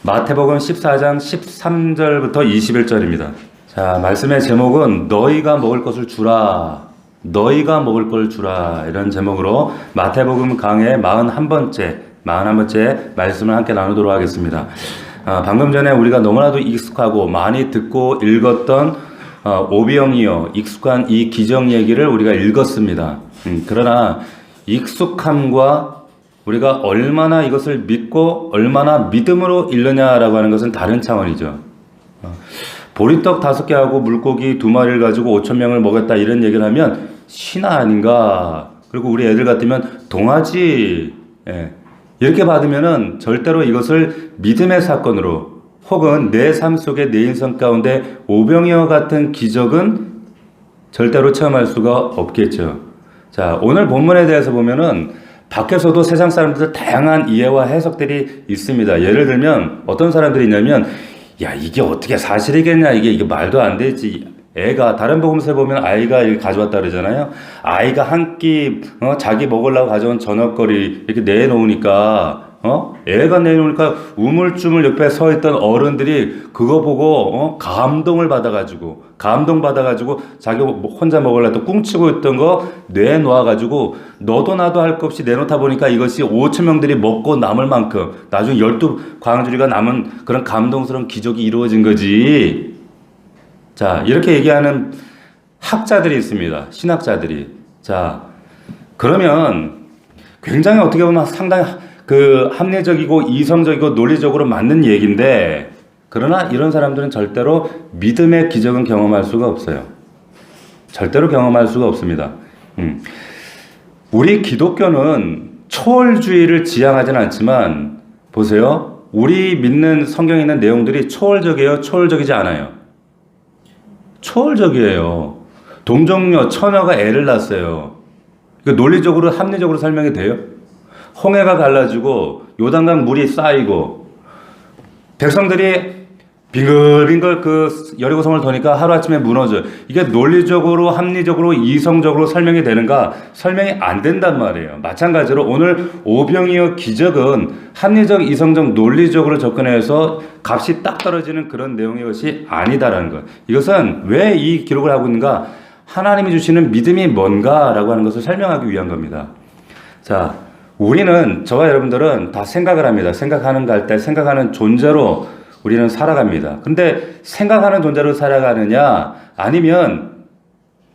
마태복음 14장 13절부터 21절입니다. 자, 말씀의 제목은 너희가 먹을 것을 주라. 너희가 먹을 걸 주라. 이런 제목으로 마태복음 강의 41번째 말씀을 함께 나누도록 하겠습니다. 방금 전에 우리가 너무나도 익숙하고 많이 듣고 읽었던 오병이어 익숙한 이 기적 얘기를 우리가 읽었습니다. 그러나 익숙함과 우리가 얼마나 이것을 믿고 얼마나 믿음으로 읽느냐라고 하는 것은 다른 차원이죠. 보리떡 5개하고 물고기 2마리를 가지고 5,000명을 먹였다 이런 얘기를 하면 신화 아닌가. 그리고 우리 애들 같으면 동화지. 이렇게 받으면은 절대로 이것을 믿음의 사건으로 혹은 내 삶 속에 내 인생 가운데 오병이어 같은 기적은 절대로 체험할 수가 없겠죠. 자, 오늘 본문에 대해서 보면은 밖에서도 세상 사람들 다양한 이해와 해석들이 있습니다. 예를 들면 어떤 사람들이 있냐면 야, 이게 어떻게 사실이겠냐, 이게 말도 안 되지. 애가 다른 복음서에 보면 아이가 이렇게 가져왔다 그러잖아요. 아이가 한 끼 자기 먹으려고 가져온 저녁거리 이렇게 내놓으니까 애가 내놓으니까 우물쭈물 옆에 서 있던 어른들이 그거 보고 감동을 받아가지고 자기 혼자 먹으려고 꿍치고 있던 거 내놓아가지고 너도 나도 할 것 없이 내놓다 보니까 이것이 5,000명들이 먹고 남을 만큼 나중에 12광주리가 남은 그런 감동스러운 기적이 이루어진 거지. 자, 이렇게 얘기하는 학자들이 있습니다. 신학자들이. 자, 그러면 굉장히 어떻게 보면 상당히 합리적이고 이성적이고 논리적으로 맞는 얘기인데, 그러나 이런 사람들은 절대로 믿음의 기적은 경험할 수가 없어요. 절대로 경험할 수가 없습니다. 우리 기독교는 초월주의를 지향하지는 않지만, 보세요. 우리 믿는 성경에 있는 내용들이 초월적이에요? 초월적이지 않아요? 초월적이에요. 동정녀, 처녀가 애를 낳았어요. 이거 논리적으로, 합리적으로 설명이 돼요? 홍해가 갈라지고 요단강 물이 쌓이고 백성들이 빙글빙글 여리고성을 도니까 하루아침에 무너져요. 이게 논리적으로, 합리적으로, 이성적으로 설명이 되는가? 설명이 안 된단 말이에요. 마찬가지로 오늘 오병이어 기적은 합리적, 이성적, 논리적으로 접근해서 값이 딱 떨어지는 그런 내용의 것이 아니다라는 것. 이것은 왜 이 기록을 하고 있는가? 하나님이 주시는 믿음이 뭔가라고 하는 것을 설명하기 위한 겁니다. 자, 우리는, 저와 여러분들은 다 생각을 합니다. 생각하는 갈 때 생각하는 존재로 우리는 살아갑니다. 근데 생각하는 존재로 살아가느냐, 아니면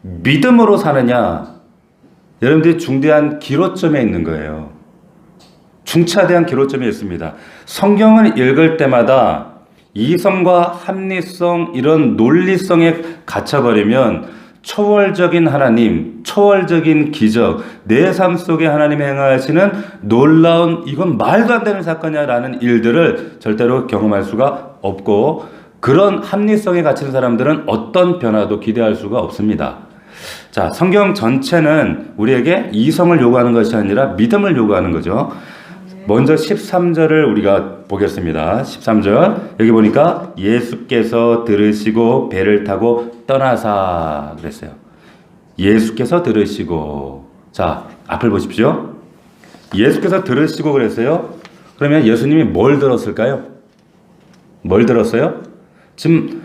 믿음으로 사느냐, 여러분들이 중대한 기로점에 있는 거예요. 중차대한 기로점이 있습니다. 성경을 읽을 때마다 이성과 합리성, 이런 논리성에 갇혀버리면 초월적인 하나님, 초월적인 기적, 내 삶 속에 하나님이 행하시는 놀라운, 이건 말도 안 되는 사건이야라는 일들을 절대로 경험할 수가 없고, 그런 합리성에 갇힌 사람들은 어떤 변화도 기대할 수가 없습니다. 자, 성경 전체는 우리에게 이성을 요구하는 것이 아니라 믿음을 요구하는 거죠. 먼저 13절을 우리가 보겠습니다. 13절. 여기 보니까 예수께서 들으시고 배를 타고 떠나사 그랬어요. 예수께서 들으시고. 자, 앞을 보십시오. 예수께서 들으시고 그랬어요. 그러면 예수님이 뭘 들었을까요? 뭘 들었어요? 지금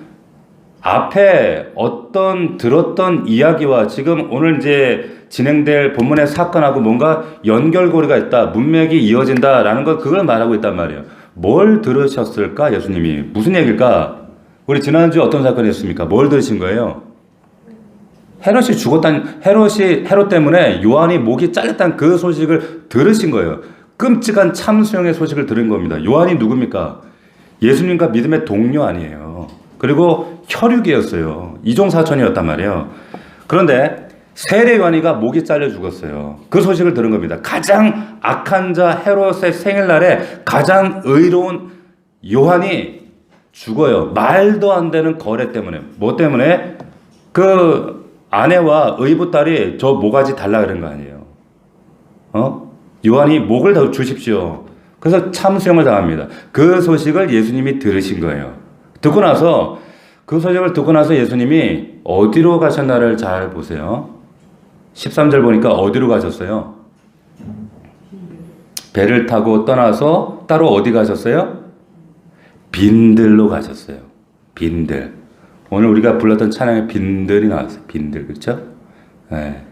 앞에 들었던 이야기와 지금 오늘 이제 진행될 본문의 사건하고 뭔가 연결고리가 있다, 문맥이 이어진다라는 걸 그걸 말하고 있단 말이에요. 뭘 들으셨을까, 예수님이? 무슨 얘기일까? 우리 지난주에 어떤 사건이 있습니까? 뭘 들으신 거예요? 헤롯이 헤롯 때문에 요한이 목이 잘렸다는 그 소식을 들으신 거예요. 끔찍한 참수형의 소식을 들은 겁니다. 요한이 누굽니까? 예수님과 믿음의 동료 아니에요. 그리고 혈육이었어요. 이종사촌이었단 말이에요. 그런데 세례 요한이가 목이 잘려 죽었어요. 그 소식을 들은 겁니다. 가장 악한 자 헤롯의 생일날에 가장 의로운 요한이 죽어요. 말도 안 되는 거래 때문에. 뭐 때문에? 그 아내와 의붓딸이 저 모가지 달라 그런 거 아니에요. 요한이 목을 더 주십시오. 그래서 참수형을 당합니다. 그 소식을 예수님이 들으신 거예요. 그 소식을 듣고 나서 예수님이 어디로 가셨나를 잘 보세요. 13절 보니까 어디로 가셨어요? 배를 타고 떠나서 따로 어디 가셨어요? 빈들로 가셨어요. 빈들. 오늘 우리가 불렀던 찬양에 빈들이 나왔어요. 빈들, 그렇죠? 네.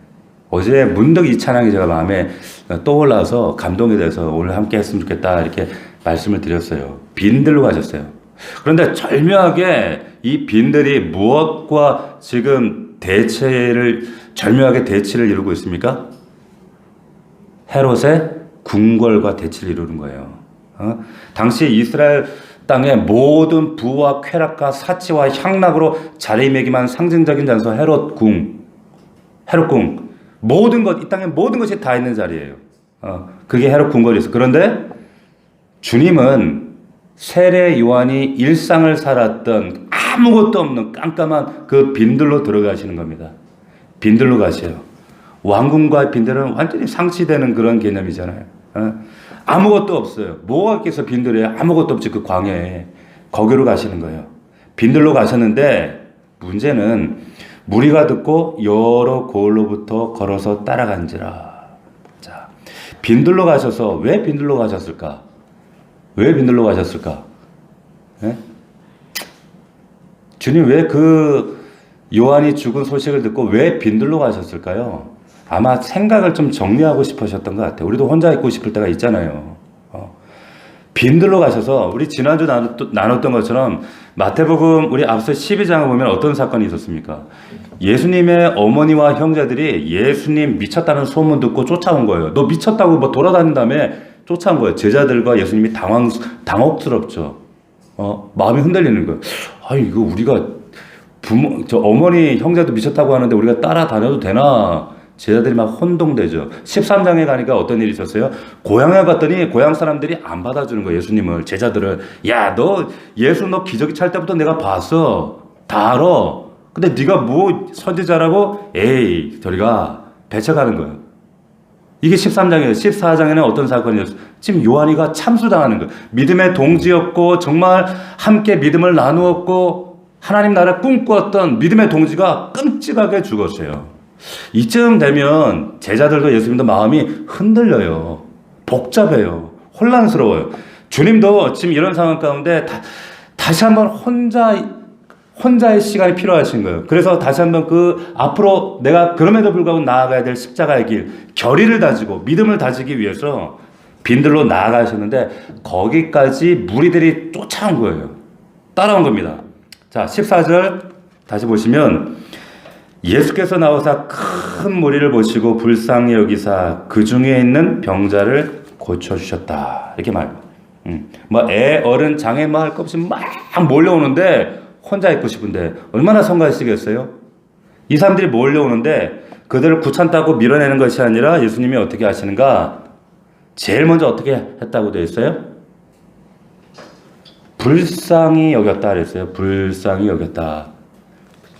어제 문득 이 찬양이 제가 마음에 떠올라서 감동이 돼서 오늘 함께 했으면 좋겠다 이렇게 말씀을 드렸어요. 빈들로 가셨어요. 그런데 절묘하게 이 빈들이 무엇과 지금 절묘하게 대치를 이루고 있습니까? 헤롯의 궁궐과 대치를 이루는 거예요. 당시 이스라엘 땅의 모든 부와 쾌락과 사치와 향락으로 자리매김한 상징적인 장소 헤롯궁. 모든 것, 이 땅의 모든 것이 다 있는 자리예요. 그게 헤롯 궁궐이었어요. 그런데 주님은 세례 요한이 일상을 살았던 아무것도 없는 깜깜한 그 빈들로 들어가시는 겁니다. 빈들로 가세요. 왕궁과 빈들은 완전히 상치되는 그런 개념이잖아요. 아무것도 없어요. 뭐가 있겠어 빈들에. 아무것도 없지 그 광야에. 거기로 가시는 거예요. 빈들로 가셨는데 문제는 무리가 듣고 여러 고을로부터 걸어서 따라간지라. 자, 빈들로 가셔서 왜 빈들로 가셨을까? 왜 빈들로 가셨을까? 네? 주님 왜 그 요한이 죽은 소식을 듣고 왜 빈들로 가셨을까요? 아마 생각을 좀 정리하고 싶으셨던 것 같아요. 우리도 혼자 있고 싶을 때가 있잖아요. 빈들로 가셔서 우리 지난주 나눴던 것처럼 마태복음 우리 앞서 12장을 보면 어떤 사건이 있었습니까? 예수님의 어머니와 형제들이 예수님 미쳤다는 소문 듣고 쫓아온 거예요. 너 미쳤다고 뭐 돌아다닌 다음에 쫓아온 거예요. 제자들과 예수님이 당혹스럽죠. 마음이 흔들리는 거예요. 아, 이거 우리가 어머니 형제도 미쳤다고 하는데 우리가 따라다녀도 되나? 제자들이 막 혼동되죠. 13장에 가니까 어떤 일이 있었어요? 고향에 갔더니 고향 사람들이 안 받아주는 거예요. 예수님을, 제자들을. 야, 너 기저귀 찰 때부터 내가 봤어. 다 알아. 근데 네가 뭐 선지자라고? 에이, 저리가 배척하는 거예요. 이게 13장이에요. 14장에는 어떤 사건이었어요? 지금 요한이가 참수당하는 거예요. 믿음의 동지였고 정말 함께 믿음을 나누었고 하나님 나라 꿈꾸었던 믿음의 동지가 끔찍하게 죽었어요. 이쯤 되면 제자들도 예수님도 마음이 흔들려요. 복잡해요. 혼란스러워요. 주님도 지금 이런 상황 가운데 다시 한번 혼자의 시간이 필요하신 거예요. 그래서 다시 한번 그 앞으로 내가 그럼에도 불구하고 나아가야 될 십자가의 길, 결의를 다지고 믿음을 다지기 위해서 빈들로 나아가셨는데 거기까지 무리들이 쫓아온 거예요. 따라온 겁니다. 자, 14절 다시 보시면 예수께서 나오사 큰 무리를 보시고 불쌍히 여기사 그 중에 있는 병자를 고쳐주셨다. 이렇게 말합니다. 어른, 장애 할 것 없이 막 몰려오는데 혼자 있고 싶은데 얼마나 성가시겠어요? 이 사람들이 몰려오는데 그들을 귀찮다고 밀어내는 것이 아니라 예수님이 어떻게 하시는가? 제일 먼저 어떻게 했다고 되어 있어요? 불쌍히 여겼다 그랬어요. 불쌍히 여겼다.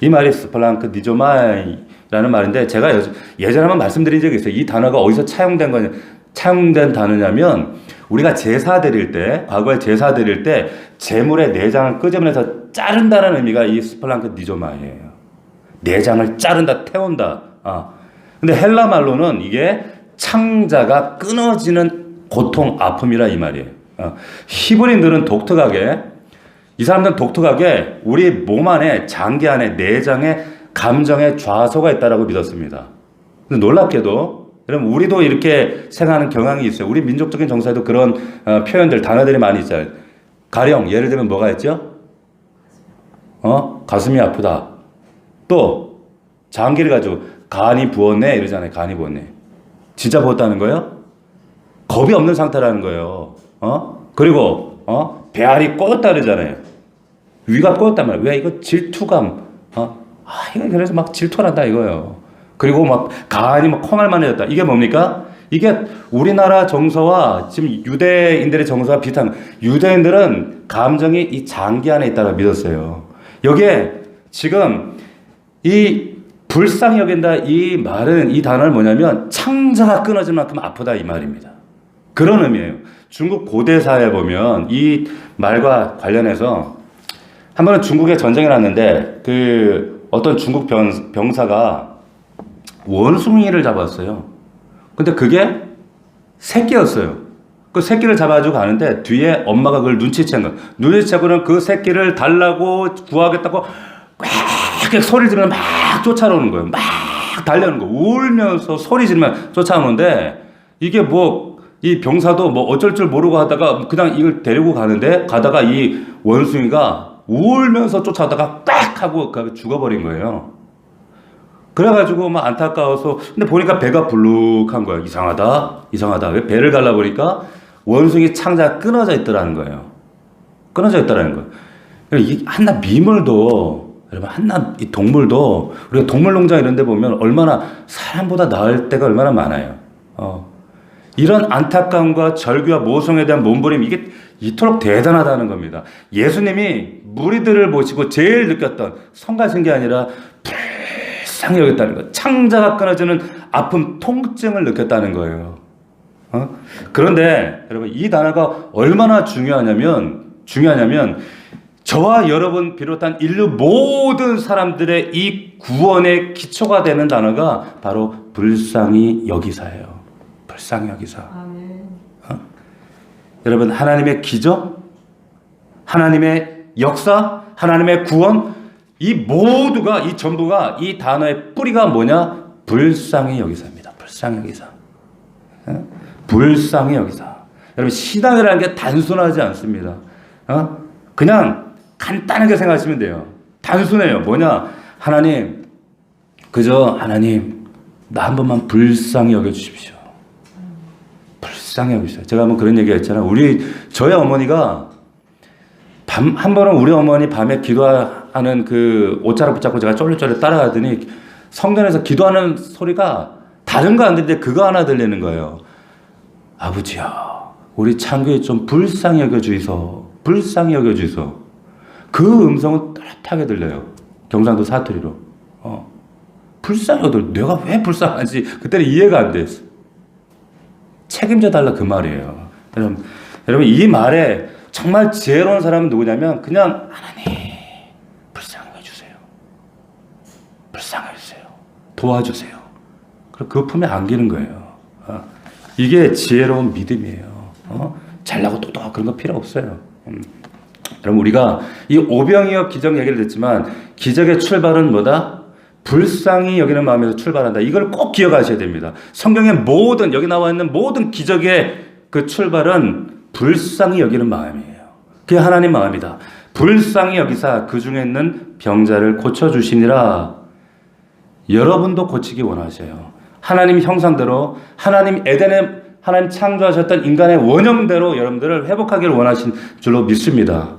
이 말이 스플랑크 니조마이라는 말인데 제가 예전에 한번 말씀드린 적이 있어요. 이 단어가 어디서 차용된 단어냐면 우리가 제사 드릴 때, 과거에 제사 드릴 때 제물의 내장을 끄집어내서 자른다는 의미가 이 스플랑크 니조마이예요. 내장을 자른다, 태운다. 근데 헬라 말로는 이게 창자가 끊어지는 고통, 아픔이라 이 말이에요. 히브리인들은 독특하게 이 사람들은 독특하게 우리 몸 안에, 장기 안에, 내장에, 감정에 좌소가 있다라고 믿었습니다. 근데 놀랍게도, 여러분, 우리도 이렇게 생각하는 경향이 있어요. 우리 민족적인 정서에도 그런 표현들, 단어들이 많이 있어요. 가령, 예를 들면 뭐가 있죠? 가슴이 아프다. 또, 장기를 가지고, 간이 부었네? 이러잖아요. 간이 부었네. 진짜 부었다는 거예요? 겁이 없는 상태라는 거예요. 그리고, 배알이 꼬였다 그러잖아요. 위가 꼬였단 말이에요. 왜? 이거 질투감. 이거 그래서 막 질투한다 이거예요. 그리고 막 간이 막 콩알만해졌다. 이게 뭡니까? 이게 우리나라 정서와 지금 유대인들의 정서와 비슷한, 유대인들은 감정이 이 장기 안에 있다고 믿었어요. 여기에 지금 이 불쌍히 여긴다 이 말은, 이 단어는 뭐냐면 창자가 끊어질 만큼 아프다 이 말입니다. 그런 의미예요. 중국 고대사에 보면 이 말과 관련해서 한 번은 중국에 전쟁이 났는데 그 어떤 중국 병사가 원숭이를 잡았어요. 근데 그게 새끼였어요. 그 새끼를 잡아주고 가는데 뒤에 엄마가 그걸 눈치챈 거야. 눈치채고는 그 새끼를 달라고 구하겠다고 꽉 소리 지르면 막 쫓아오는 거예요. 막 달려오는 거. 울면서 소리 지르면 쫓아오는데 이게 뭐 이 병사도 뭐 어쩔 줄 모르고 하다가 그냥 이걸 데리고 가다가 이 원숭이가 울면서 쫓아오다가 꽉 하고 죽어버린 거예요. 그래가지고 막 안타까워서 근데 보니까 배가 불룩한 거야. 이상하다. 왜 배를 갈라보니까 원숭이 창자가 끊어져 있더라는 거예요. 끊어져 있더라는 거예요. 이 한낱 미물도 여러분 한낱 이 동물도 우리가 동물농장 이런 데 보면 얼마나 사람보다 나을 때가 얼마나 많아요. 이런 안타까움과 절규와 모성에 대한 몸부림 이게 이토록 대단하다는 겁니다. 예수님이 무리들을 모시고 제일 느꼈던 성가신 게 아니라 불쌍히 여겼다는 것. 창자가 끊어지는 아픔, 통증을 느꼈다는 거예요. 그런데 여러분 이 단어가 얼마나 중요하냐면 저와 여러분 비롯한 인류 모든 사람들의 이 구원의 기초가 되는 단어가 바로 불쌍히 여기사예요. 불쌍히 여기사. 여러분 하나님의 기적, 하나님의 역사, 하나님의 구원 이 모두가 이 전부가 이 단어의 뿌리가 뭐냐? 불쌍히 여기사입니다. 불쌍히 여기사. 불쌍히 여기사. 여러분 신앙이라는 게 단순하지 않습니다. 그냥 간단하게 생각하시면 돼요. 단순해요. 뭐냐? 하나님 나 한 번만 불쌍히 여겨주십시오. 불쌍히 여기세요. 제가 한번 그런 얘기 했잖아요. 저희 어머니가 한 번은 우리 어머니 밤에 기도하는 그 옷자락 붙잡고 제가 쫄래쫄래 따라가더니 성전에서 기도하는 소리가 다른 거 안 들리는데 그거 하나 들리는 거예요. 아버지야, 우리 창규에 좀 불쌍히 여겨주이소. 불쌍히 여겨주이소. 그 음성은 또렷하게 들려요. 경상도 사투리로. 불쌍히 여겨. 내가 왜 불쌍한지 그때는 이해가 안 됐어. 책임져 달라 그 말이에요. 여러분 이 말에 정말 지혜로운 사람은 누구냐면 그냥 하나님 불쌍해 주세요. 불쌍해 주세요. 도와주세요. 그리고 그 품에 안기는 거예요. 이게 지혜로운 믿음이에요. 잘나고 똑똑하고 그런 거 필요 없어요. 여러분 우리가 이 오병이어 기적 얘기를 듣지만 기적의 출발은 뭐다? 불쌍히 여기는 마음에서 출발한다. 이걸 꼭 기억하셔야 됩니다. 성경의 모든 여기 나와 있는 모든 기적의 그 출발은 불쌍히 여기는 마음이에요. 그게 하나님 마음이다. 불쌍히 여기사 그 중에 있는 병자를 고쳐주시니라. 여러분도 고치기 원하셔요. 하나님 형상대로 하나님 창조하셨던 인간의 원형대로 여러분들을 회복하기를 원하신 줄로 믿습니다.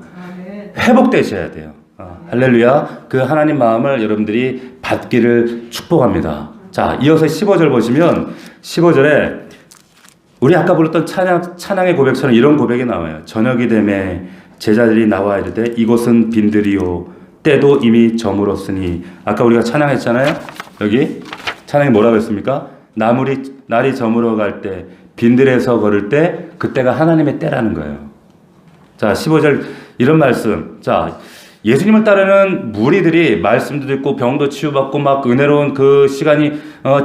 회복되셔야 돼요. 할렐루야. 그 하나님 마음을 여러분들이 받기를 축복합니다. 자, 이어서 15절 보시면 15절에 우리 아까 불렀던 찬양의 고백처럼 이런 고백이 나와요. 저녁이 되매 제자들이 나와 이르되 이곳은 빈들이요 때도 이미 저물었으니. 아까 우리가 찬양했잖아요. 여기 찬양이 뭐라고 했습니까? 날이 저물어 갈 때 빈들에서 걸을 때 그때가 하나님의 때라는 거예요. 자, 15절 이런 말씀. 자, 예수님을 따르는 무리들이 말씀도 듣고 병도 치유받고 막 은혜로운 그 시간이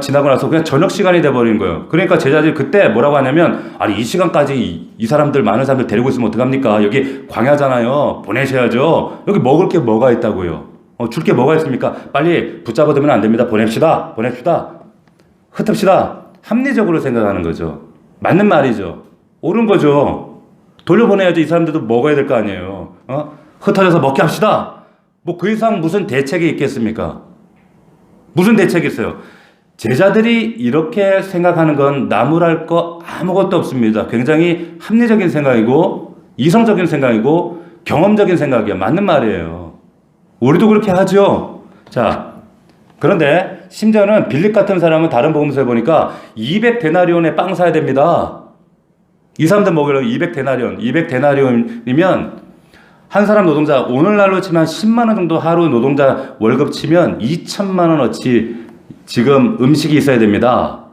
지나고 나서 그냥 저녁 시간이 돼버린 거예요. 그러니까 제자들이 그때 뭐라고 하냐면 아니 이 시간까지 이 사람들 많은 사람들 데리고 있으면 어떡합니까? 여기 광야잖아요. 보내셔야죠. 여기 먹을 게 뭐가 있다고요? 줄 게 뭐가 있습니까? 빨리 붙잡아두면 안 됩니다. 보냅시다. 흩읍시다. 합리적으로 생각하는 거죠. 맞는 말이죠. 옳은 거죠. 돌려보내야죠. 이 사람들도 먹어야 될 거 아니에요. 흩어져서 먹게 합시다. 뭐 그 이상 무슨 대책이 있겠습니까? 무슨 대책이 있어요? 제자들이 이렇게 생각하는 건 나무랄 거 아무것도 없습니다. 굉장히 합리적인 생각이고 이성적인 생각이고 경험적인 생각이야. 맞는 말이에요. 우리도 그렇게 하죠. 자, 그런데 심지어는 빌립 같은 사람은 다른 복음서에 보니까 200데나리온에 빵 사야 됩니다. 이 사람들 먹으려면 200데나리온이면 한 사람 노동자 오늘날로 치면 10만 원 정도 하루 노동자 월급 치면 2천만 원어치 지금 음식이 있어야 됩니다.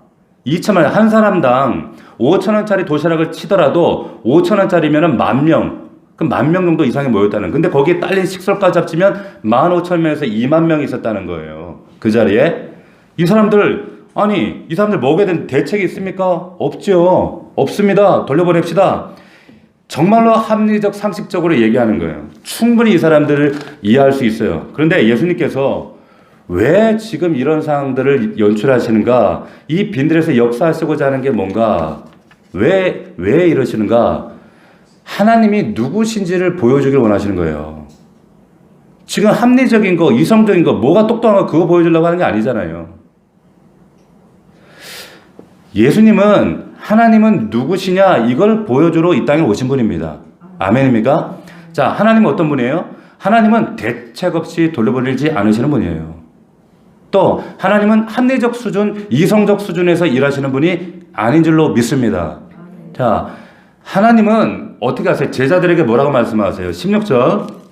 2천만 원. 한 사람당 5천 원짜리 도시락을 치더라도 5천 원짜리면 10,000명. 그럼 10,000명 정도 이상이 모였다는. 근데 거기에 딸린 식설까지 합치면 15,000명에서 2만 명이 있었다는 거예요. 그 자리에 이 사람들 아니, 이 사람들 먹여야 되는 대책이 있습니까? 없죠. 없습니다. 돌려보냅시다. 정말로 합리적, 상식적으로 얘기하는 거예요. 충분히 이 사람들을 이해할 수 있어요. 그런데 예수님께서 왜 지금 이런 상황들을 연출하시는가? 이 빈들에서 역사하시고자 하는 게 뭔가? 왜 이러시는가? 하나님이 누구신지를 보여주길 원하시는 거예요. 지금 합리적인 거, 이성적인 거, 뭐가 똑똑한 거 그거 보여주려고 하는 게 아니잖아요. 예수님은 하나님은 누구시냐 이걸 보여주러 이 땅에 오신 분입니다. 아멘입니까? 자, 하나님은 어떤 분이에요? 하나님은 대책 없이 돌려보내지 않으시는 분이에요. 또 하나님은 합리적 수준, 이성적 수준에서 일하시는 분이 아닌 줄로 믿습니다. 자, 하나님은 어떻게 하세요? 제자들에게 뭐라고 말씀하세요? 16절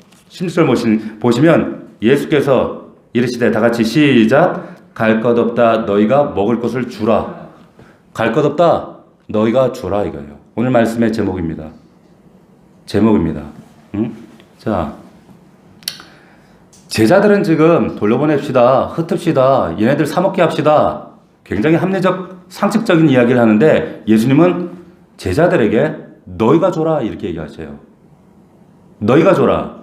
보시면 예수께서 이르시되 다 같이 시작. 갈 것 없다 너희가 먹을 것을 주라. 갈 것 없다 너희가 주라 이거예요. 오늘 말씀의 제목입니다. 응? 자, 제자들은 지금 돌려보냅시다, 흩읍시다, 얘네들 사먹게 합시다. 굉장히 합리적, 상식적인 이야기를 하는데 예수님은 제자들에게 너희가 줘라 이렇게 얘기하세요. 너희가 줘라.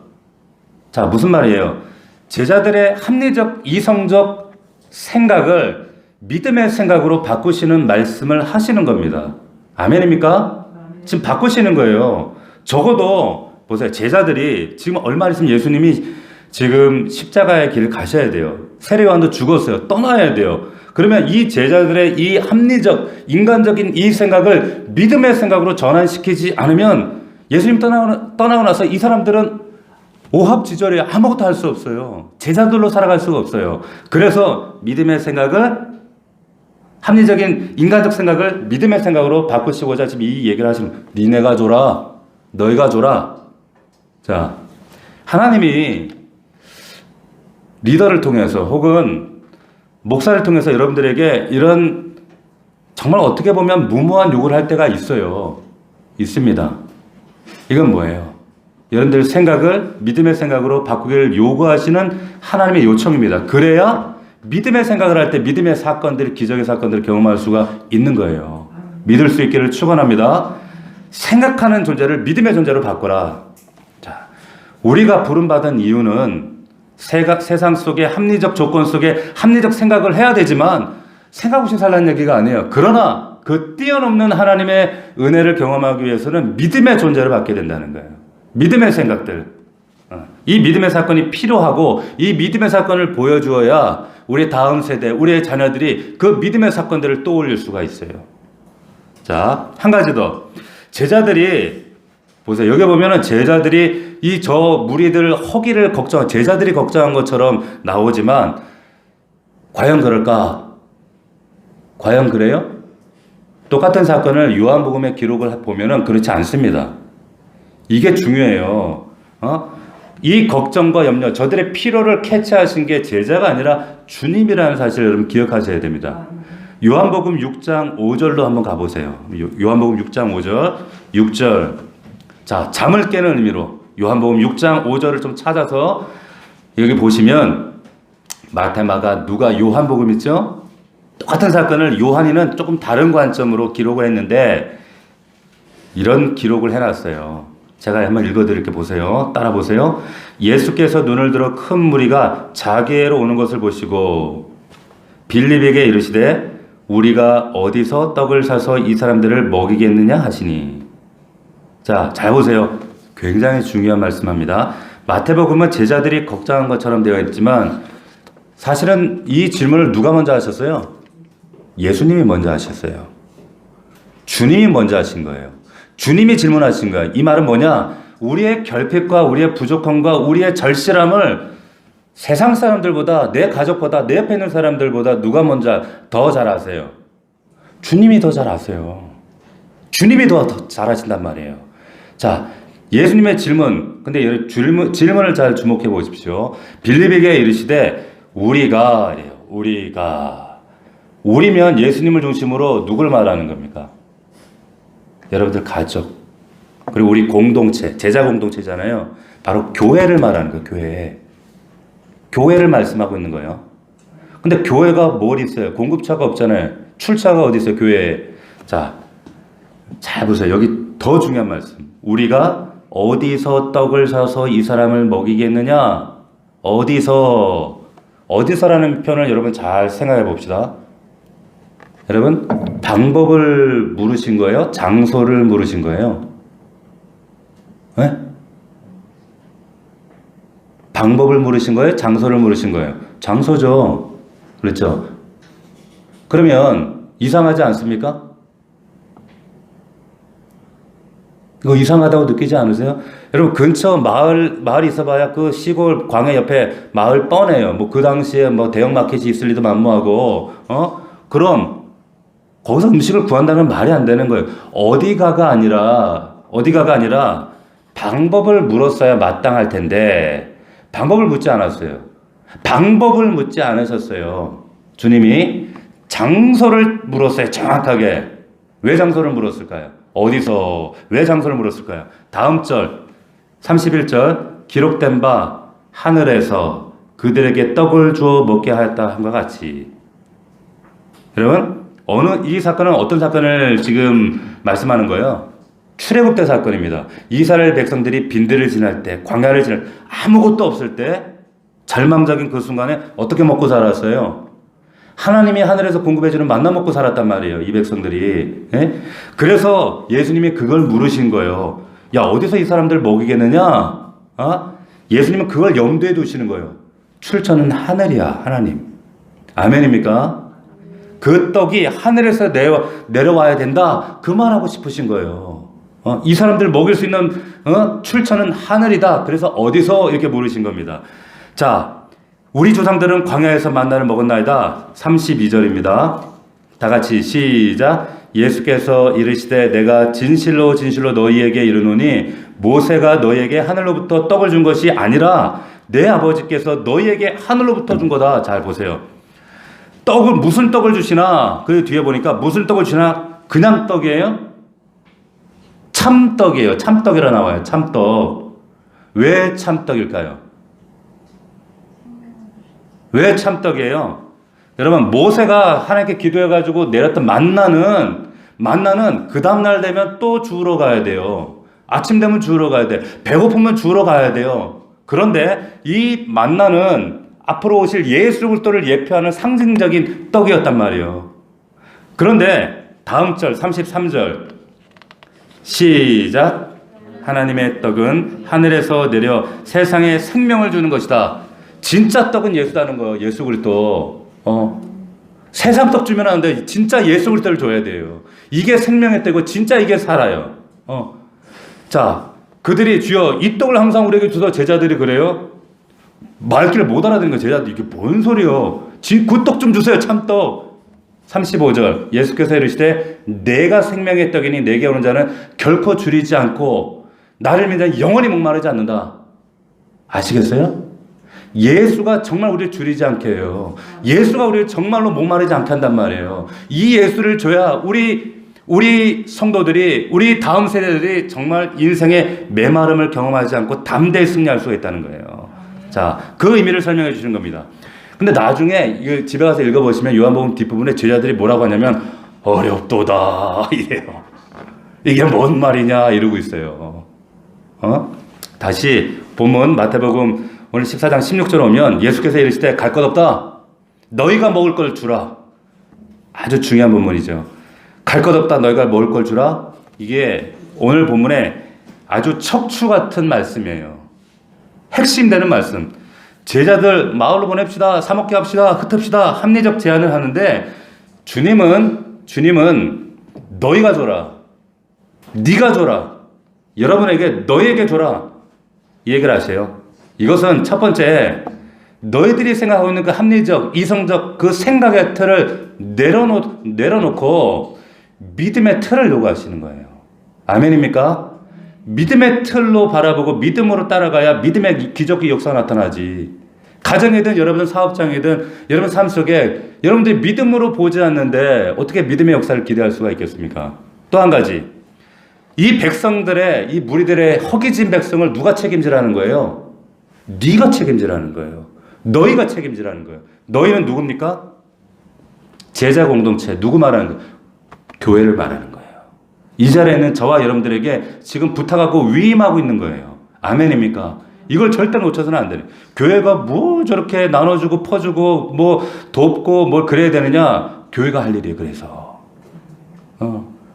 자, 무슨 말이에요? 제자들의 합리적, 이성적 생각을 믿음의 생각으로 바꾸시는 말씀을 하시는 겁니다. 아멘입니까? 지금 바꾸시는 거예요. 적어도 보세요. 제자들이 지금 얼마 있으면 예수님이 지금 십자가의 길을 가셔야 돼요. 세례요한도 죽었어요. 떠나야 돼요. 그러면 이 제자들의 이 합리적, 인간적인 이 생각을 믿음의 생각으로 전환시키지 않으면 예수님 떠나고 나서 이 사람들은 오합지졸에 아무것도 할 수 없어요. 제자들로 살아갈 수가 없어요. 그래서 믿음의 생각을, 합리적인 인간적 생각을 믿음의 생각으로 바꾸시고자 지금 이 얘기를 하시는, 니네가 줘라, 너희가 줘라. 자, 하나님이 리더를 통해서 혹은 목사를 통해서 여러분들에게 이런 정말 어떻게 보면 무모한 요구를 할 때가 있어요. 있습니다. 이건 뭐예요? 여러분들 생각을 믿음의 생각으로 바꾸기를 요구하시는 하나님의 요청입니다. 그래야 믿음의 생각을 할 때 믿음의 사건들, 기적의 사건들을 경험할 수가 있는 거예요. 믿을 수 있기를 축원합니다. 생각하는 존재를 믿음의 존재로 바꿔라. 자, 우리가 부름받은 이유는 세상 속의 합리적 조건 속에 합리적 생각을 해야 되지만 생각 없이 살라는 얘기가 아니에요. 그러나 그 뛰어넘는 하나님의 은혜를 경험하기 위해서는 믿음의 존재를 받게 된다는 거예요. 믿음의 생각들. 이 믿음의 사건이 필요하고 이 믿음의 사건을 보여주어야 우리 다음 세대, 우리의 자녀들이 그 믿음의 사건들을 떠올릴 수가 있어요. 자, 한 가지 더. 제자들이 보세요. 여기 보면은 제자들이 저 무리들 허기를 제자들이 걱정한 것처럼 나오지만 과연 그럴까? 과연 그래요? 똑같은 사건을 요한복음의 기록을 보면은 그렇지 않습니다. 이게 중요해요. 이 걱정과 염려, 저들의 필요를 캐치하신 게 제자가 아니라 주님이라는 사실을 여러분 기억하셔야 됩니다. 요한복음 6장 5절로 한번 가보세요. 요한복음 6장 5절, 6절. 자, 잠을 깨는 의미로 요한복음 6장 5절을 좀 찾아서 여기 보시면 마태, 마가, 누가, 요한복음 있죠? 똑같은 사건을 요한이는 조금 다른 관점으로 기록을 했는데 이런 기록을 해놨어요. 제가 한번 읽어드릴게 보세요. 따라 보세요. 예수께서 눈을 들어 큰 무리가 자기애로 오는 것을 보시고 빌립에게 이르시되 우리가 어디서 떡을 사서 이 사람들을 먹이겠느냐 하시니. 자, 잘 보세요. 굉장히 중요한 말씀합니다. 마태복음은 제자들이 걱정한 것처럼 되어 있지만 사실은 이 질문을 누가 먼저 하셨어요? 예수님이 먼저 하셨어요. 주님이 먼저 하신 거예요. 주님이 질문하신 거예요. 이 말은 뭐냐? 우리의 결핍과 우리의 부족함과 우리의 절실함을 세상 사람들보다, 내 가족보다, 내 옆에 있는 사람들보다 누가 먼저 더 잘 아세요? 주님이 더 잘 아세요. 주님이 더 잘 하신단 말이에요. 자, 예수님의 질문, 근데 질문을 잘 주목해 보십시오. 빌립에게 이르시되 우리가, 우리면 예수님을 중심으로 누굴 말하는 겁니까? 여러분들 가족, 그리고 우리 공동체, 제자 공동체잖아요. 바로 교회를 말하는 거예요. 교회를 말씀하고 있는 거예요. 근데 교회가 뭘 있어요? 공급차가 없잖아요. 출차가 어디 있어요? 교회에. 자, 잘 보세요. 여기 더 중요한 말씀. 우리가 어디서 떡을 사서 이 사람을 먹이겠느냐? 어디서라는 표현을 여러분 잘 생각해 봅시다. 여러분, 방법을 물으신 거예요? 장소를 물으신 거예요? 네? 방법을 물으신 거예요? 장소를 물으신 거예요? 장소죠. 그렇죠? 그러면 이상하지 않습니까? 이거 이상하다고 느끼지 않으세요? 여러분, 근처 마을이 있어봐야 그 시골 광야 옆에 마을 뻔해요. 뭐 그 당시에 뭐 대형 마켓이 있을 리도 만무하고, 그럼 거기서 음식을 구한다는 말이 안 되는 거예요. 어디가가 아니라 방법을 물었어야 마땅할 텐데, 방법을 묻지 않았어요. 방법을 묻지 않으셨어요. 주님이 장소를 물었어요. 정확하게. 왜 장소를 물었을까요? 어디서, 왜 장소를 물었을까요? 다음 절, 31절, 기록된 바 하늘에서 그들에게 떡을 주어 먹게 하였다 한과 같이. 여러분, 이 사건은 어떤 사건을 지금 말씀하는 거예요? 출애굽 때 사건입니다. 이스라엘 백성들이 빈들을 지날 때, 광야를 지날 때, 아무것도 없을 때, 절망적인 그 순간에 어떻게 먹고 살았어요? 하나님이 하늘에서 공급해주는 만나 먹고 살았단 말이에요. 이 백성들이. 예? 그래서 예수님이 그걸 물으신 거예요. 야, 어디서 이 사람들 먹이겠느냐? 예수님은 그걸 염두에 두시는 거예요. 출처는 하늘이야, 하나님. 아멘입니까? 그 떡이 하늘에서 내려와야 된다. 그 말하고 싶으신 거예요. 이 사람들 먹일 수 있는 출처는 하늘이다. 그래서 어디서 이렇게 물으신 겁니다. 자, 우리 조상들은 광야에서 만나를 먹었나이다. 32절입니다. 다 같이 시작. 예수께서 이르시되 내가 진실로 진실로 너희에게 이르노니 모세가 너희에게 하늘로부터 떡을 준 것이 아니라 내 아버지께서 너희에게 하늘로부터 준 거다. 잘 보세요. 무슨 떡을 주시나? 그 뒤에 보니까 무슨 떡을 주시나? 그냥 떡이에요? 참떡이에요. 참떡이라 나와요. 참떡. 왜 참떡일까요? 왜 참떡이에요? 여러분, 모세가 하나님께 기도해가지고 내렸던 만나는 그 다음날 되면 또 주우러 가야 돼요. 아침 되면 주우러 가야 돼. 배고프면 주우러 가야 돼요. 그런데 이 만나는 앞으로 오실 예수 그리스도를 예표하는 상징적인 떡이었단 말이에요. 그런데 다음 절 33절 시작. 하나님의 떡은 하늘에서 내려 세상에 생명을 주는 것이다. 진짜 떡은 예수다는 거예요. 예수 그리스도. 세상 떡 주면 안 돼. 진짜 예수 그리스도를 줘야 돼요. 이게 생명의 떡이고 진짜 이게 살아요. 자, 그들이 주여 이 떡을 항상 우리에게 주서 제자들이 그래요. 말귀를 못 알아듣는 거예요. 제자들 이게 뭔 소리요? 그 떡 좀 주세요. 참떡. 35절 예수께서 이르시되 내가 생명의 떡이니 내게 오는 자는 결코 줄이지 않고 나를 믿는 자는 영원히 목마르지 않는다. 아시겠어요? 예수가 정말 우리를 줄이지 않게 해요. 예수가 우리를 정말로 목마르지 않게 한단 말이에요. 이 예수를 줘야 우리 성도들이, 우리 다음 세대들이 정말 인생의 메마름을 경험하지 않고 담대히 승리할 수가 있다는 거예요. 자, 그 의미를 설명해 주시는 겁니다. 근데 나중에 이거 집에 가서 읽어보시면 요한복음 뒷부분에 제자들이 뭐라고 하냐면 어렵도다 이래요. 이게 뭔 말이냐 이러고 있어요. 다시 본문 마태복음 오늘 14장 16절 오면 예수께서 이르시되 갈 것 없다. 너희가 먹을 걸 주라. 아주 중요한 본문이죠. 갈 것 없다. 너희가 먹을 걸 주라. 이게 오늘 본문에 아주 척추 같은 말씀이에요. 핵심되는 말씀. 제자들 마을로 보냅시다. 사 먹게 합시다. 흩읍시다. 합리적 제안을 하는데 주님은 너희가 줘라. 네가 줘라. 여러분에게 너희에게 줘라. 이 얘기를 하세요. 이것은 첫 번째 너희들이 생각하고 있는 그 합리적, 이성적 그 생각의 틀을 내려놓고 믿음의 틀을 요구하시는 거예요. 아멘입니까? 믿음의 틀로 바라보고 믿음으로 따라가야 믿음의 기적의 역사가 나타나지. 가정이든 여러분 사업장이든 여러분 삶 속에 여러분들이 믿음으로 보지 않는데 어떻게 믿음의 역사를 기대할 수가 있겠습니까? 또 한 가지. 이 백성들의, 이 무리들의 허기진 백성을 누가 책임지라는 거예요? 네가 책임지라는 거예요. 너희가 책임지라는 거예요. 너희는 누굽니까? 제자 공동체. 누구 말하는 거예요? 교회를 말하는 거예요. 이 자리에는 저와 여러분들에게 지금 부탁하고 위임하고 있는 거예요. 아멘입니까? 이걸 절대 놓쳐서는 안 돼요. 교회가 뭐 저렇게 나눠주고 퍼주고 뭐 돕고 뭘 그래야 되느냐? 교회가 할 일이에요. 그래서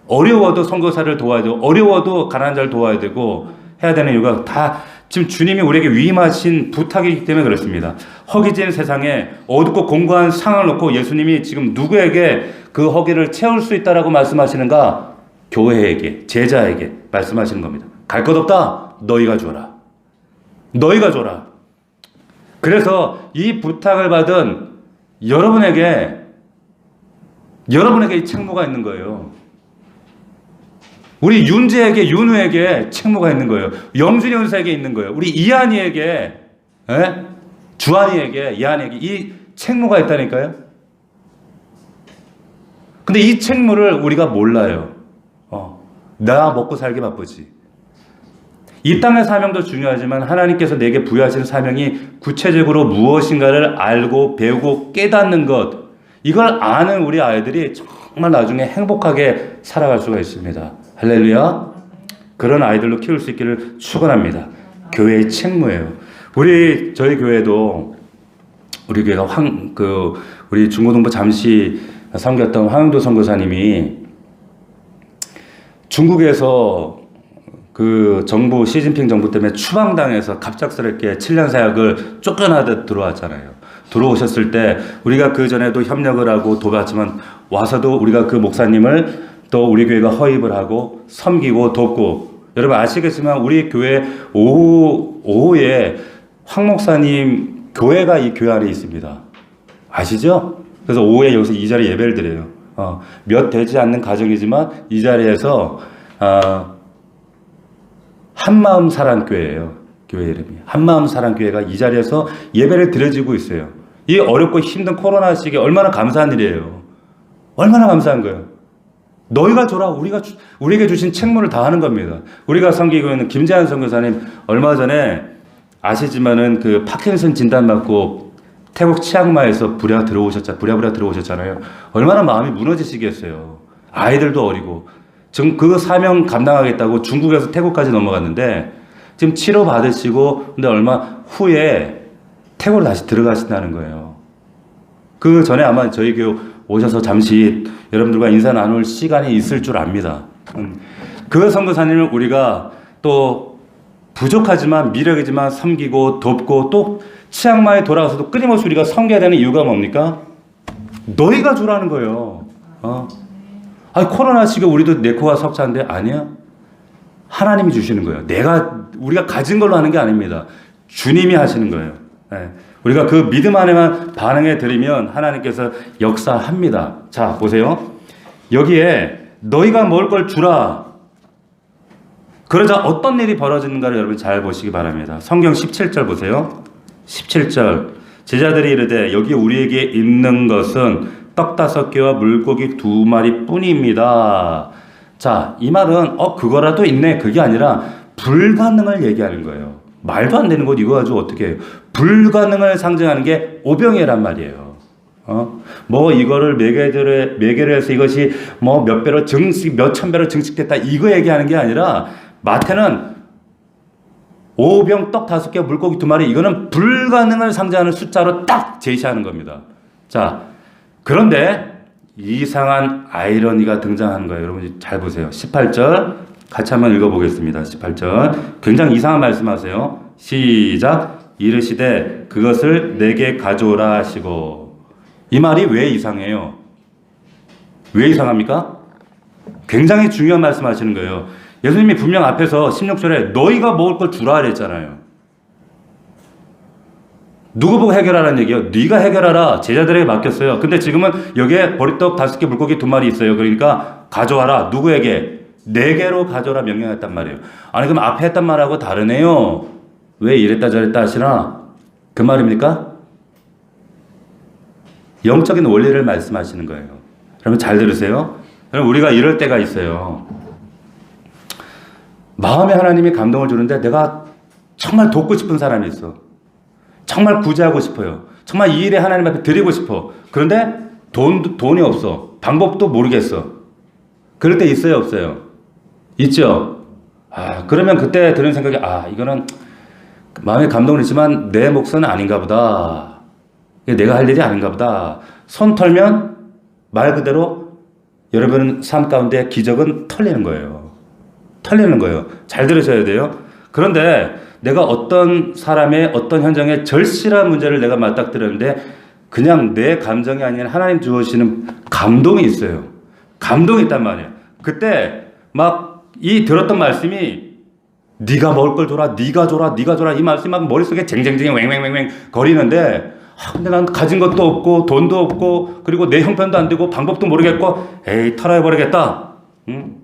어려워도 선교사를 도와야 되고 어려워도 가난한 자를 도와야 되고 해야 되는 이유가 다 지금 주님이 우리에게 위임하신 부탁이기 때문에 그렇습니다. 허기진 세상에 어둡고 공고한 상을 놓고 예수님이 지금 누구에게 그 허기를 채울 수 있다라고 말씀하시는가? 교회에게, 제자에게 말씀하시는 겁니다. 갈 것 없다? 너희가 줘라. 너희가 줘라. 그래서 이 부탁을 받은 여러분에게 이 책무가 있는 거예요. 우리 윤재에게, 윤우에게 책무가 있는 거예요. 영준이 형사에게 있는 거예요. 우리 이한이에게, 주한이에게, 이한이에게 이 책무가 있다니까요. 근데 이 책무를 우리가 몰라요. 나 먹고 살기 바쁘지. 이 땅의 사명도 중요하지만 하나님께서 내게 부여하신 사명이 구체적으로 무엇인가를 알고 배우고 깨닫는 것, 이걸 아는 우리 아이들이 정말 나중에 행복하게 살아갈 수가 있습니다. 할렐루야. 그런 아이들로 키울 수 있기를 축원합니다. 교회의 책무예요. 저희 교회도 우리 교회가 우리 중고등부 잠시 섬겼던 황영도 선교사님이 중국에서 그 정부, 시진핑 정부 때문에 추방당해서 갑작스럽게 7년 사역을 쫓겨나듯 들어왔잖아요. 들어오셨을 때 우리가 그 전에도 협력을 하고 도왔지만 와서도 우리가 그 목사님을 또 우리 교회가 허입을 하고 섬기고 돕고, 여러분 아시겠지만 우리 교회 오후에 황 목사님 교회가 이 교회 안에 있습니다. 아시죠? 그래서 오후에 여기서 이 자리에 예배를 드려요. 몇 되지 않는 가정이지만 이 자리에서 한마음 사랑교회예요. 교회 이름이 한마음 사랑교회가 이 자리에서 예배를 드려지고 있어요. 이 어렵고 힘든 코로나 시기에 얼마나 감사한 일이에요. 얼마나 감사한 거예요. 너희가 줘라. 우리에게 주신 책무를 다하는 겁니다. 우리가 섬기고 있는 김재한 선교사님 얼마 전에 아시지만은 그 파킨슨 진단 받고 태국 치앙마이에서 부랴 들어오셨잖아요. 얼마나 마음이 무너지시겠어요. 아이들도 어리고 지금 그 사명 감당하겠다고 중국에서 태국까지 넘어갔는데 지금 치료 받으시고 근데 얼마 후에 태국으로 다시 들어가신다는 거예요. 그 전에 아마 저희 교회 오셔서 잠시 여러분들과 인사 나눌 시간이 있을 줄 압니다. 그 선교사님을 우리가 또 부족하지만 미력이지만 섬기고 돕고 또 치앙마이에 돌아가서도 끊임없이 우리가 섬겨야 되는 이유가 뭡니까? 너희가 주라는 거예요. 코로나 시기에 우리도 내 코가 석자인데 아니야? 하나님이 주시는 거예요. 우리가 가진 걸로 하는 게 아닙니다. 주님이 하시는 거예요. 네. 우리가 그 믿음 안에만 반응해 드리면 하나님께서 역사합니다. 자, 보세요. 여기에 너희가 먹을 걸 주라. 그러자 어떤 일이 벌어지는가를 여러분 잘 보시기 바랍니다. 성경 17절 보세요. 17절. 제자들이 이르되 여기 우리에게 있는 것은 떡 5개와 물고기 2마리 뿐입니다. 자, 이 말은 그거라도 있네. 그게 아니라 불가능을 얘기하는 거예요. 말도 안 되는 것 이거 가지고 어떻게 해요. 불가능을 상징하는 게 오병이란 말이에요. 뭐 이거를 매개를 해서 이것이 뭐 몇 배로 몇천 배로 증식됐다 이거 얘기하는 게 아니라 마태는 5병 떡 5개 물고기 2마리 이거는 불가능을 상징하는 숫자로 딱 제시하는 겁니다. 자, 그런데 이상한 아이러니가 등장하는 거예요. 여러분 잘 보세요. 18절 같이 한번 읽어보겠습니다. 18절 굉장히 이상한 말씀하세요. 시작. 이르시되 그것을 내게 가져오라 하시고. 이 말이 왜 이상해요? 왜 이상합니까? 굉장히 중요한 말씀 하시는 거예요. 예수님이 분명 앞에서 16절에 너희가 먹을 걸 주라 그랬잖아요. 누구 보고 해결하라는 얘기예요? 네가 해결하라. 제자들에게 맡겼어요. 근데 지금은 여기에 보리떡 5개 물고기 2마리 있어요. 그러니까 가져와라. 누구에게? 내게로 가져오라 명령했단 말이에요. 아니 그럼 앞에 했단 말하고 다르네요. 왜 이랬다 저랬다 하시나? 그 말입니까? 영적인 원리를 말씀하시는 거예요. 여러분 잘 들으세요. 여러분 우리가 이럴 때가 있어요. 마음에 하나님이 감동을 주는데 내가 정말 돕고 싶은 사람이 있어. 정말 구제하고 싶어요. 정말 이 일에 하나님 앞에 드리고 싶어. 그런데 돈이 없어. 방법도 모르겠어. 그럴 때 있어요, 없어요? 있죠? 그러면 그때 드는 생각이, 이거는 마음에 감동은 있지만 내 몫은 아닌가 보다. 내가 할 일이 아닌가 보다. 손 털면 말 그대로 여러분 삶 가운데 기적은 털리는 거예요. 털리는 거예요. 잘 들으셔야 돼요. 그런데 내가 어떤 사람의 어떤 현장에 절실한 문제를 내가 맞닥뜨렸는데 그냥 내 감정이 아닌 하나님 주시는 감동이 있어요. 감동이 있단 말이에요. 그때 막 이 들었던 말씀이 네가 먹을 걸 줘라, 네가 줘라 이 말씀이 막 머릿속에 쟁쟁쟁 왱왱왱 거리는데 근데 난 가진 것도 없고 돈도 없고 그리고 내 형편도 안 되고 방법도 모르겠고 에이 털어버리겠다. 응?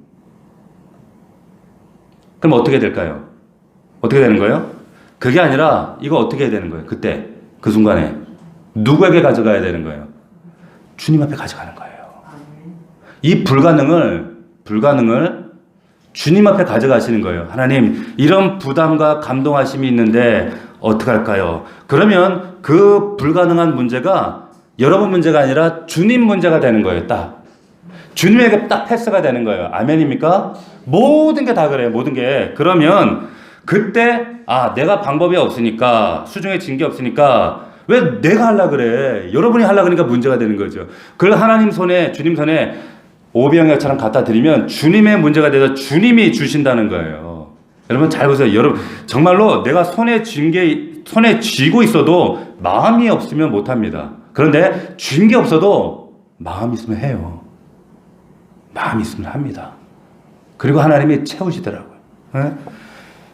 그럼 어떻게 될까요? 어떻게 되는 거예요? 그게 아니라 이거 어떻게 해야 되는 거예요? 그때 그 순간에 누구에게 가져가야 되는 거예요? 주님 앞에 가져가는 거예요. 이 불가능을 주님 앞에 가져가시는 거예요. 하나님, 이런 부담과 감동하심이 있는데 어떡할까요? 그러면 그 불가능한 문제가 여러분 문제가 아니라 주님 문제가 되는 거예요. 딱. 주님에게 딱 패스가 되는 거예요. 아멘입니까? 모든 게 다 그래요. 모든 게. 그러면 그때 내가 방법이 없으니까 수중에 진 게 없으니까 왜 내가 하려고 그래? 여러분이 하려고 그러니까 문제가 되는 거죠. 그걸 하나님 손에 주님 손에 오병이어처럼 갖다 드리면 주님의 문제가 돼서 주님이 주신다는 거예요. 여러분 잘 보세요. 여러분 정말로 내가 손에 쥐고 있어도 마음이 없으면 못합니다. 그런데 쥔 게 없어도 마음이 있으면 해요. 마음이 있으면 합니다. 그리고 하나님이 채우시더라고요. 네?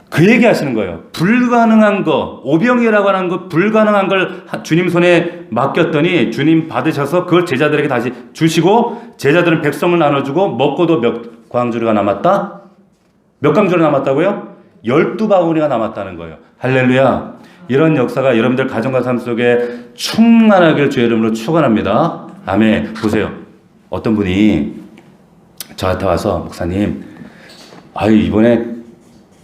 그 얘기 하시는 거예요. 불가능한 거, 오병이라고 하는 거, 불가능한 걸 주님 손에 맡겼더니 주님 받으셔서 그걸 제자들에게 다시 주시고 제자들은 백성을 나눠주고 먹고도 몇 광주리가 남았다? 몇 광주리 남았다고요? 12바구니가 남았다는 거예요. 할렐루야. 이런 역사가 여러분들 가정과 삶 속에 충만하길 주의 이름으로 축원합니다. 아멘. 보세요. 어떤 분이 저한테 와서 목사님, 이번에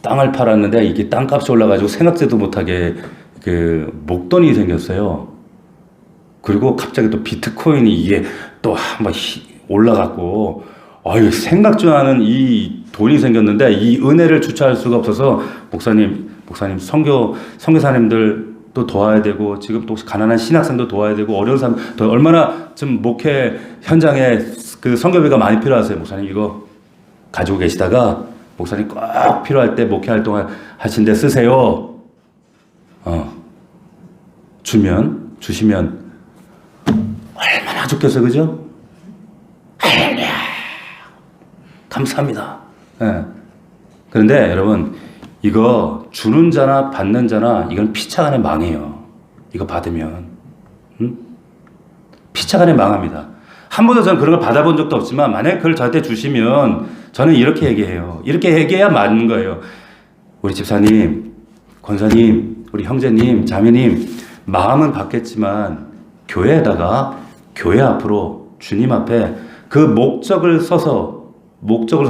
땅을 팔았는데 이게 땅값이 올라가지고 생각지도 못하게 그 목돈이 생겼어요. 그리고 갑자기 또 비트코인이 이게 또 한번 올라갔고, 생각지도 않은 이 돈이 생겼는데 이 은혜를 주체할 수가 없어서 목사님 선교사님들 또 도와야 되고 지금 또 가난한 신학생도 도와야 되고 어려운 사람 또 얼마나 좀 목회 현장에 그 선교비가 많이 필요하세요. 목사님 이거 가지고 계시다가 목사님 꼭 필요할 때 목회 활동 하신데 쓰세요. 주시면 얼마나 좋겠어요, 그죠? 할렐루야. 감사합니다. 네. 그런데 여러분 이거 주는 자나 받는 자나 이건 피차간에 망해요. 이거 받으면 피차간에 망합니다. 한 번도 저는 그런 걸 받아본 적도 없지만 만약에 그걸 저한테 주시면 저는 이렇게 얘기해요. 이렇게 얘기해야 맞는 거예요. 우리 집사님, 권사님, 우리 형제님, 자매님 마음은 받겠지만 교회 앞으로 주님 앞에 그 목적을 서서 목적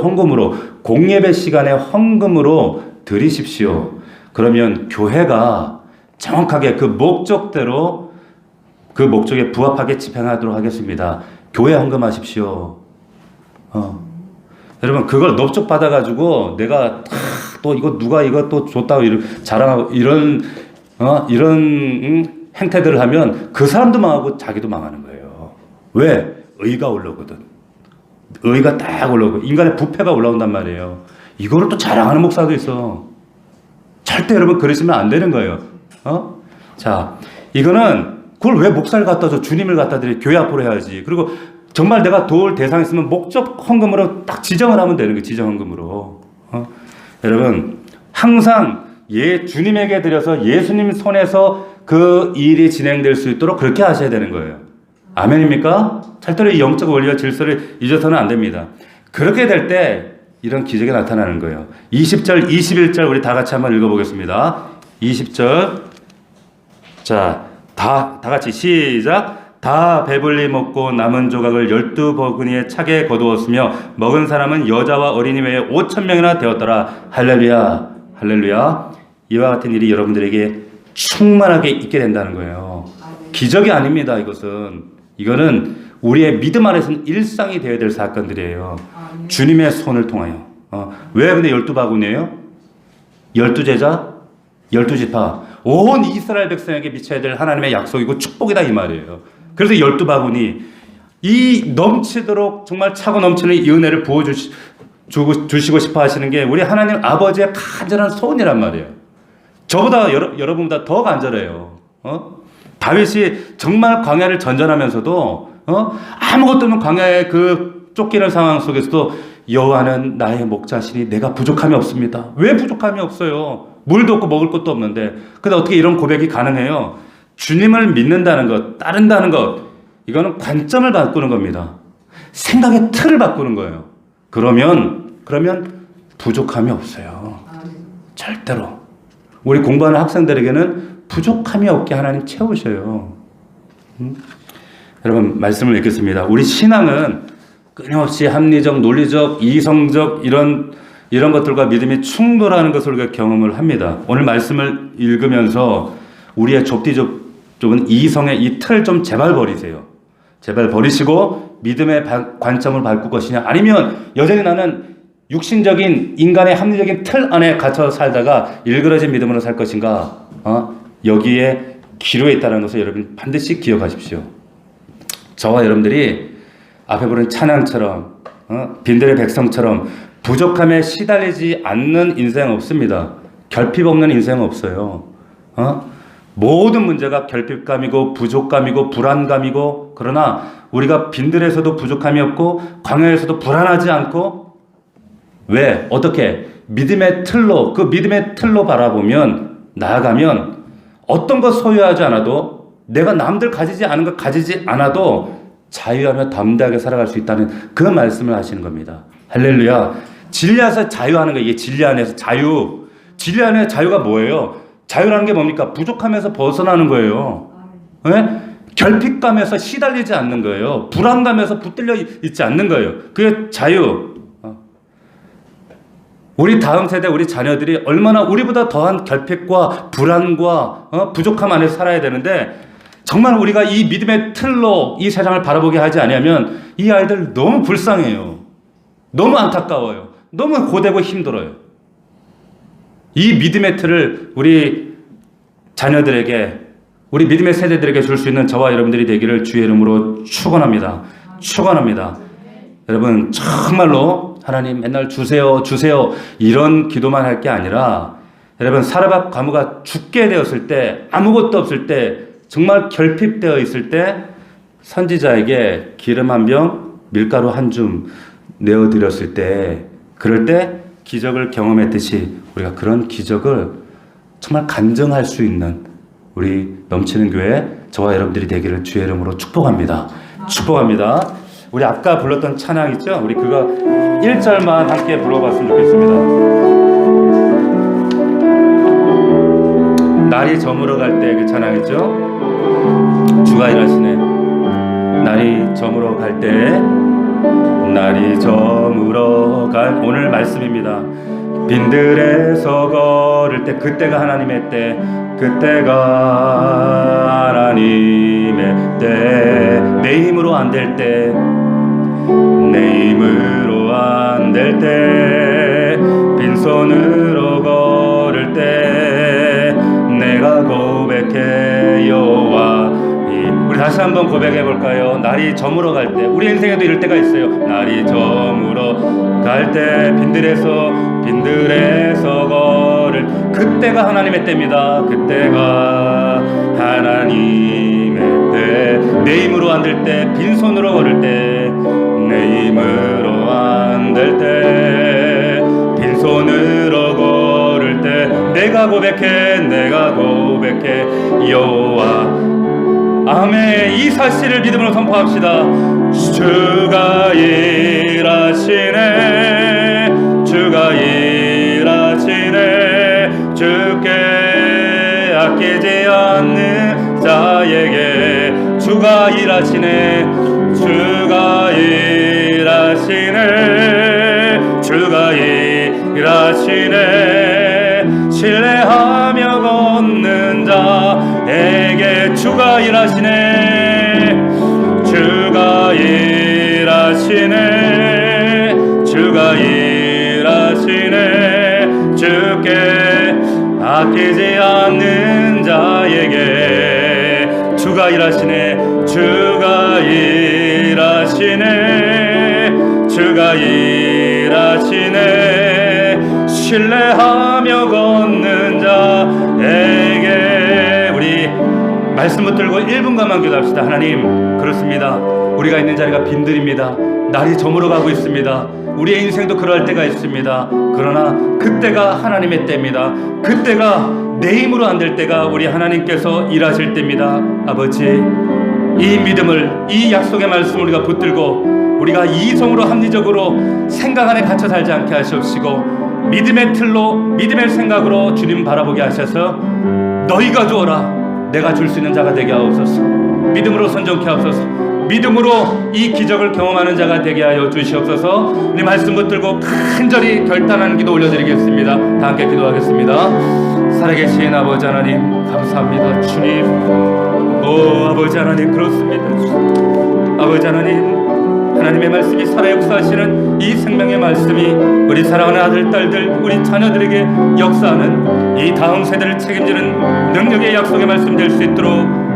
헌금으로 공예배 시간에 헌금으로 드리십시오. 그러면 교회가 정확하게 그 목적대로 그 목적에 부합하게 집행하도록 하겠습니다. 교회 헌금하십시오. 여러분 그걸 넙죽 받아가지고 내가 또 이거 누가 이거 또 줬다고 자랑하고 이런 행태들을 하면 그 사람도 망하고 자기도 망하는 거예요. 왜? 의가 올라오거든. 의가 딱 올라오고 인간의 부패가 올라온단 말이에요. 이거를 또 자랑하는 목사도 있어. 절대 여러분 그러시면 안 되는 거예요. 자, 이거는 그걸 왜 목사를 갖다 줘? 주님을 갖다 드려 교회 앞으로 해야지. 그리고 정말 내가 도울 대상이 있으면 목적 헌금으로 딱 지정을 하면 되는 거예요. 지정 헌금으로. 여러분 항상 주님에게 드려서 예수님 손에서 그 일이 진행될 수 있도록 그렇게 하셔야 되는 거예요. 아멘입니까? 절대로 이 영적 원리와 질서를 잊어서는 안 됩니다. 그렇게 될 때 이런 기적이 나타나는 거예요. 20절, 21절 우리 다 같이 한번 읽어보겠습니다. 20절 자, 다 같이 시작. 다 배불리 먹고 남은 조각을 12버그니에 차게 거두었으며 먹은 사람은 여자와 어린이 외에 5,000명이나 되었더라. 할렐루야. 할렐루야. 이와 같은 일이 여러분들에게 충만하게 있게 된다는 거예요. 기적이 아닙니다. 이거는 우리의 믿음 안에서는 일상이 되어야 될 사건들이에요. 주님의 손을 통하여. 왜 근데 12바구니예요? 12제자, 12지파, 온 이스라엘 백성에게 미쳐야 될 하나님의 약속이고 축복이다 이 말이에요. 그래서 12바구니, 이 넘치도록 정말 차고 넘치는 이 은혜를 부어주시고 싶어 하시는 게 우리 하나님 아버지의 간절한 소원이란 말이에요. 저보다 여러분보다 더 간절해요. 다윗이 정말 광야를 전전하면서도 아무것도 없는 광야의 그 쫓기는 상황 속에서도 여호와는 나의 목자시니 내가 부족함이 없습니다. 왜 부족함이 없어요? 물도 없고 먹을 것도 없는데. 근데 어떻게 이런 고백이 가능해요? 주님을 믿는다는 것, 따른다는 것, 이거는 관점을 바꾸는 겁니다. 생각의 틀을 바꾸는 거예요. 그러면 부족함이 없어요. 절대로. 우리 공부하는 학생들에게는 부족함이 없게 하나님 채우셔요. 여러분, 말씀을 읽겠습니다. 우리 신앙은 끊임없이 합리적, 논리적, 이성적 이런 것들과 믿음이 충돌하는 것을 우리가 경험을 합니다. 오늘 말씀을 읽으면서 우리의 좁은 이성의 이 틀 좀 제발 버리세요. 제발 버리시고 믿음의 관점을 바꿀 것이냐, 아니면 여전히 나는 육신적인 인간의 합리적인 틀 안에 갇혀 살다가 일그러진 믿음으로 살 것인가? 여기에 기로에 있다는 것을 여러분 반드시 기억하십시오. 저와 여러분들이 앞에 부른 찬양처럼 빈들의 백성처럼 부족함에 시달리지 않는 인생 없습니다. 결핍 없는 인생 없어요. 모든 문제가 결핍감이고 부족감이고 불안감이고, 그러나 우리가 빈들에서도 부족함이 없고 광야에서도 불안하지 않고, 왜? 어떻게? 믿음의 틀로 바라보면, 나아가면 어떤 것 소유하지 않아도, 내가 남들 가지지 않은 것 가지지 않아도 자유하며 담대하게 살아갈 수 있다는 그 말씀을 하시는 겁니다. 할렐루야. 진리 안에서 자유하는 거예요. 이게 진리 안에서 자유. 진리 안에 자유가 뭐예요? 자유라는 게 뭡니까? 부족함에서 벗어나는 거예요. 네? 결핍감에서 시달리지 않는 거예요. 불안감에서 붙들려 있지 않는 거예요. 그게 자유. 우리 다음 세대, 우리 자녀들이 얼마나 우리보다 더한 결핍과 불안과 부족함 안에 살아야 되는데, 정말 우리가 이 믿음의 틀로 이 세상을 바라보게 하지 않으면 이 아이들 너무 불쌍해요. 너무 안타까워요. 너무 고되고 힘들어요. 이 믿음의 틀을 우리 자녀들에게, 우리 믿음의 세대들에게 줄 수 있는 저와 여러분들이 되기를 주의 이름으로 축원합니다. 축원합니다. 여러분, 정말로 하나님 맨날 주세요 이런 기도만 할 게 아니라, 여러분 사르밧 과부가 죽게 되었을 때, 아무것도 없을 때, 정말 결핍되어 있을 때 선지자에게 기름 한 병, 밀가루 한 줌 내어드렸을 때, 그럴 때 기적을 경험했듯이 우리가 그런 기적을 정말 간증할 수 있는 우리 넘치는 교회 저와 여러분들이 되기를 주의 이름으로 축복합니다. 축복합니다. 우리 아까 불렀던 찬양 있죠? 우리 그거 1절만 함께 불러봤으면 좋겠습니다. 날이 저물어 갈 때 그 찬양 있죠? 주가 일하시네. 날이 저물어 갈 때, 날이 저물어 갈, 오늘 말씀입니다. 빈들에서 걸을 때, 그때가 하나님의 때, 그때가 하나님의 때, 내 힘으로 안 될 때, 내 힘으로 안 될 때, 빈손으로 걸을 때, 내가 고백해 여호와. 우리 다시 한번 고백해 볼까요? 날이 저물어 갈 때, 우리 인생에도 이럴 때가 있어요. 날이 저물어 갈 때, 빈들에서 걸을, 그때가 하나님의 때입니다. 그때가 하나님의 때, 내 힘으로 안 될 때, 빈손으로 걸을 때, 내 힘으로 안 될 때, 빈손으로 걸을 때, 내가 고백해 여호와. 아멘. 이 사실을 믿음으로 선포합시다. 주가 일하시네, 주가 일하시네, 주께 아끼지 않는 자에게 주가 일하시네, 주가 일하시네, 주가 일하시네, 신뢰하며 걷는 자 자에게 주가 일하시네. 주가 일하시네. 주가 일하시네. 주께 아끼지 않는 자에게 주가 일하시네. 주가 일하시네. 주가 일하시네. 신뢰하며 걷는 자에게. 우리 말씀 붙들고 1분간만 기도합시다. 하나님, 그렇습니다. 우리가 있는 자리가 빈들입니다. 날이 저물어가고 있습니다. 우리의 인생도 그럴 때가 있습니다. 그러나 그때가 하나님의 때입니다. 그때가 내 힘으로 안 될 때가 우리 하나님께서 일하실 때입니다. 아버지, 이 믿음을, 이 약속의 말씀을 우리가 붙들고 우리가 이성으로 합리적으로 생각 안에 갇혀 살지 않게 하시옵시고, 믿음의 틀로, 믿음의 생각으로 주님 바라보게 하셔서 너희가 주어라, 내가 줄 수 있는 자가 되게 하옵소서. 믿음으로 선정케 하옵소서. 믿음으로 이 기적을 경험하는 자가 되게 하여 주시옵소서. 우리 말씀 붙들고 간절히 결단하는 기도 올려드리겠습니다. 다 함께 기도하겠습니다. 살아계신 아버지 하나님, 감사합니다. 주님, 아버지 하나님, 그렇습니다. 아버지 하나님, 하나님의 말씀이 살아 역사하시는 이 생명의 말씀이 우리 사랑하는 아들, 딸들, 우리 자녀들에게 역사하는 이 다음 세대를 책임지는 능력의 약속의 말씀 될 수 있도록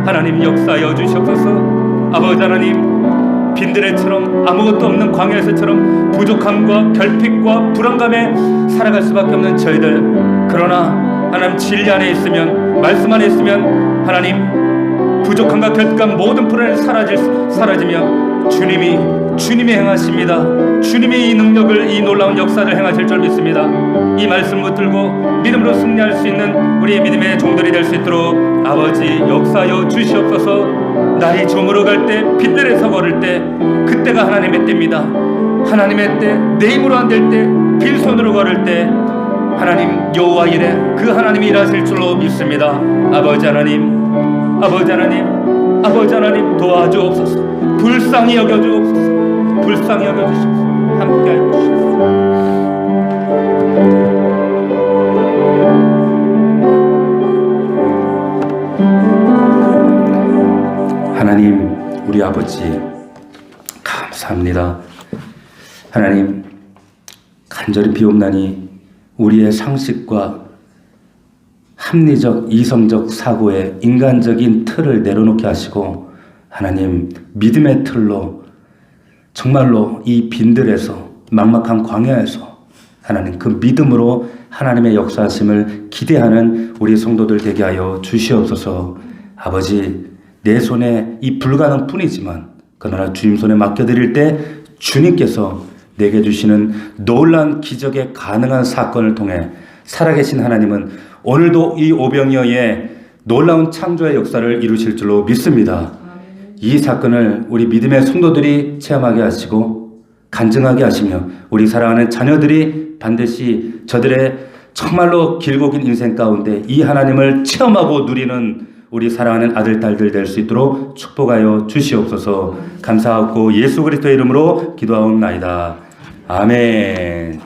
하나님 역사하여 주시옵소서. 아버지 하나님, 빈드레처럼 아무것도 없는 광야에서처럼 부족함과 결핍과 불안감에 살아갈 수밖에 없는 저희들, 그러나 하나님 진리 안에 있으면, 말씀 안에 있으면 하나님 부족함과 결핍감 모든 불안이 사라지며 주님이 행하십니다. 주님이 이 능력을, 이 놀라운 역사를 행하실 줄 믿습니다. 이 말씀 붙들고 믿음으로 승리할 수 있는 우리 믿음의 종들이 될 수 있도록 아버지 역사하여 주시옵소서. 날이 저물어갈 때, 빈들에서 걸을 때, 그때가 하나님의 때입니다. 하나님의 때, 내 힘으로 안 될 때, 빈손으로 걸을 때 하나님 여호와 이레, 그 하나님이 일하실 줄로 믿습니다. 아버지 하나님, 아버지 하나님, 아버지 하나님 도와주옵소서. 불쌍히 여겨주옵소서. 불쌍히 여겨주시옵소서. 함께 해주시옵소서. 하나님, 우리 아버지 감사합니다. 하나님, 간절히 비옵나니 우리의 상식과 합리적, 이성적 사고의 인간적인 틀을 내려놓게 하시고 하나님, 믿음의 틀로 정말로 이 빈들에서, 막막한 광야에서 하나님 그 믿음으로 하나님의 역사하심을 기대하는 우리 성도들 되게 하여 주시옵소서. 아버지, 내 손에 이 불가능 뿐이지만 그러나 주님 손에 맡겨드릴 때 주님께서 내게 주시는 놀라운 기적의 가능한 사건을 통해 살아계신 하나님은 오늘도 이 오병이어의 놀라운 창조의 역사를 이루실 줄로 믿습니다. 이 사건을 우리 믿음의 성도들이 체험하게 하시고 간증하게 하시며 우리 사랑하는 자녀들이 반드시 저들의 정말로 길고 긴 인생 가운데 이 하나님을 체험하고 누리는 우리 사랑하는 아들, 딸들 될 수 있도록 축복하여 주시옵소서. 감사하고 예수 그리스도의 이름으로 기도하옵나이다. 아멘.